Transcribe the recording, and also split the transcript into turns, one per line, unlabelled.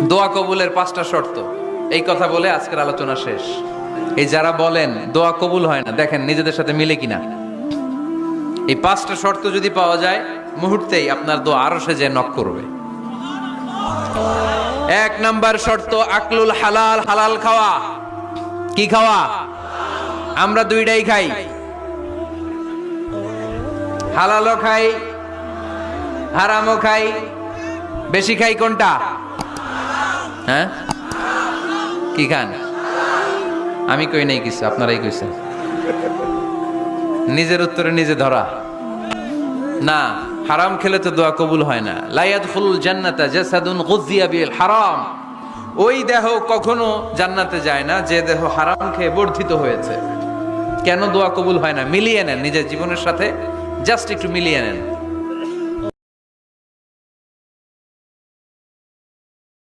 দোয়া কবুলের 5টা শর্ত, এই কথা বলে আজকের আলোচনা শেষ। এই যারা বলেন দোয়া কবুল হয় না, দেখেন নিজেদের সাথে মিলে কিনা। এই 5টা শর্ত যদি পাওয়া যায়, মুহূর্তেই আপনার দোয়া আরশে যে নক করবে। 1 নাম্বার শর্ত আকলুল হালাল, হালাল খাওয়া। কি খাওয়া? আমরা দুইটাই খাই, হালালও খাই হারামও খাই। বেশি খাই কোনটা? হ্যাঁ, কি খান? আমি কই নাই কিছু, আপনারাই কইছেন। নিজের উত্তরে নিজে ধরা না। হারাম খেলে তো দোয়া কবুল হয় না। লা ইয়াদখুলুল জান্নাতা জাসাদুন গুযিয়া বিল হারাম। ওই দেহ কখনো জান্নাতে যায় না যে দেহ হারাম খেয়ে বর্ধিত হয়েছে। কেন দোয়া কবুল হয় না? মিলিয়ে নেন নিজের জীবনের সাথে, জাস্ট একটু মিলিয়ে নেন।